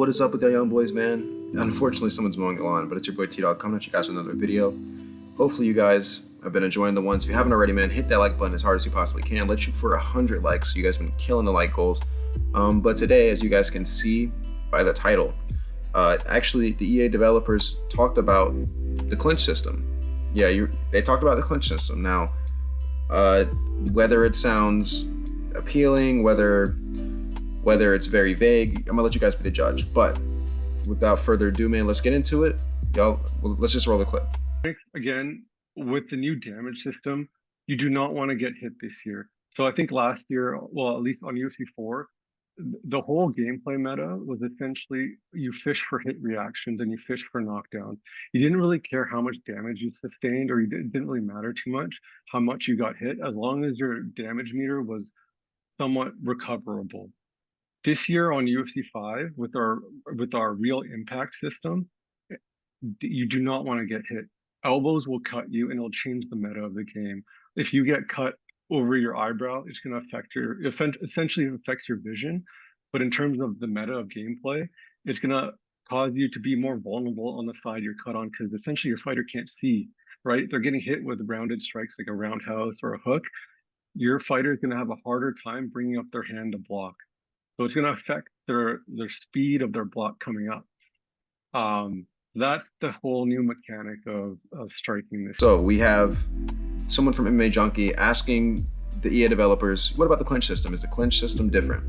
What is up with y'all young boys, man? Unfortunately, someone's mowing the lawn, but it's your boy T-Dog coming at you guys with another video. Hopefully you guys have been enjoying the ones. If you haven't already, man, hit that like button as hard as you possibly can. Let's shoot for 100 likes. You guys have been killing the like goals. But today, as you guys can see by the title, actually the EA developers talked about the Clinch system. Yeah, they talked about the Clinch system. Now, whether it sounds appealing, whether it's very vague, I'm gonna let you guys be the judge. But without further ado, man, let's get into it. Y'all, let's just roll the clip. Again, with the new damage system, you do not want to get hit this year. So I think last year, well, at least on UFC 4, the whole gameplay meta was essentially you fish for hit reactions and you fish for knockdown. You didn't really care how much damage you sustained, or it didn't really matter too much how much you got hit, as long as your damage meter was somewhat recoverable. This year on UFC 5, with our real impact system, you do not want to get hit. Elbows will cut you and it'll change the meta of the game. If you get cut over your eyebrow, it's going to essentially affects your vision. But in terms of the meta of gameplay, it's going to cause you to be more vulnerable on the side you're cut on, because essentially your fighter can't see, right? They're getting hit with rounded strikes like a roundhouse or a hook. Your fighter is going to have a harder time bringing up their hand to block. So it's going to affect their speed of their block coming up. That's the whole new mechanic of striking this. So we have someone from MMA Junkie asking the EA developers, what about the Clinch system? Is the Clinch system different?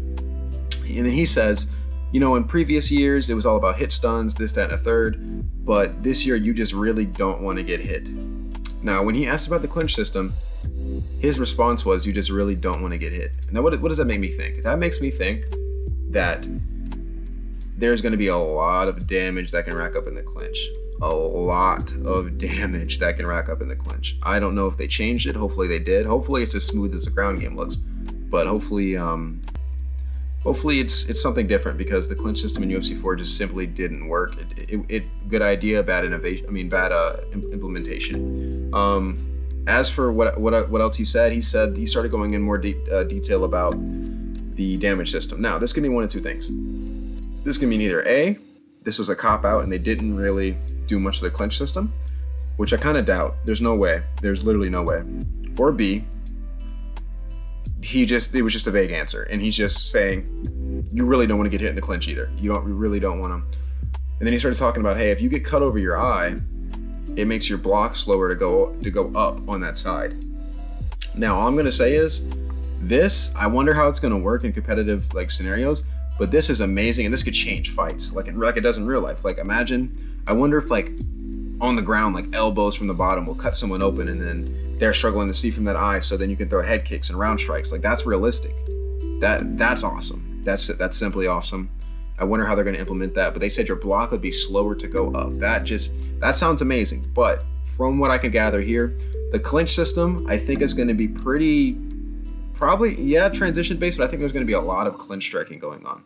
And then he says, you know, in previous years, it was all about hit stuns, this, that, and a third. But this year, you just really don't want to get hit. Now, when he asked about the Clinch system, his response was, you just really don't want to get hit. Now, what does that make me think? That makes me think that there's going to be a lot of damage that can rack up in the Clinch. A lot of damage that can rack up in the Clinch. I don't know if they changed it. Hopefully they did. Hopefully it's as smooth as the ground game looks. But hopefully it's something different, because the Clinch system in UFC 4 just simply didn't work. Good idea, bad innovation. I mean, bad implementation. As for what else he said he started going in more detail about the damage system. Now, this can be one of two things. This can mean either A, this was a cop-out and they didn't really do much of the Clinch system, which I kind of doubt. There's no way. There's literally no way. Or B, it was just a vague answer, and he's just saying, you really don't want to get hit in the Clinch either. You really don't want to. And then he started talking about, hey, if you get cut over your eye, it makes your block slower to go up on that side. Now, all I'm gonna say is, I wonder how it's gonna work in competitive scenarios. But this is amazing, and this could change fights like it does in real life. Like, imagine, I wonder if on the ground, elbows from the bottom will cut someone open, and then they're struggling to see from that eye, so then you can throw head kicks and round strikes. That's realistic. That's awesome. That's simply awesome. I wonder how they're going to implement that. But they said your block would be slower to go up. That sounds amazing. But from what I can gather here, the Clinch system, I think, is going to be probably, yeah, transition based, but I think there's going to be a lot of clinch striking going on.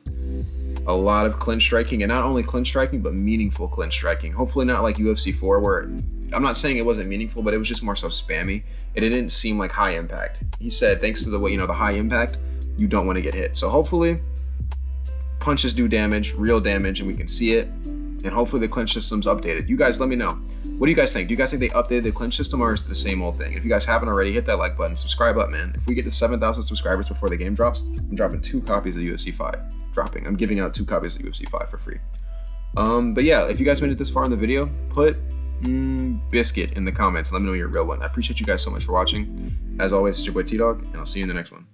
A lot of clinch striking, and not only clinch striking, but meaningful clinch striking. Hopefully not like UFC 4, where I'm not saying it wasn't meaningful, but it was just more so spammy. It didn't seem like high impact. He said, thanks to the way, the high impact, you don't want to get hit. So hopefully punches do damage, real damage, and we can see it. And hopefully the Clinch system's updated. You guys let me know. What do you guys think? Do you guys think they updated the Clinch system, or is it the same old thing? And if you guys haven't already, hit that like button, subscribe up, man. If we get to 7,000 subscribers before the game drops, I'm dropping 2 copies of UFC 5. I'm giving out 2 copies of UFC 5 for free. But yeah, if you guys made it this far in the video, put biscuit in the comments and let me know you're a real one. I appreciate you guys so much for watching. As always, it's your boy T-Dog, and I'll see you in the next one.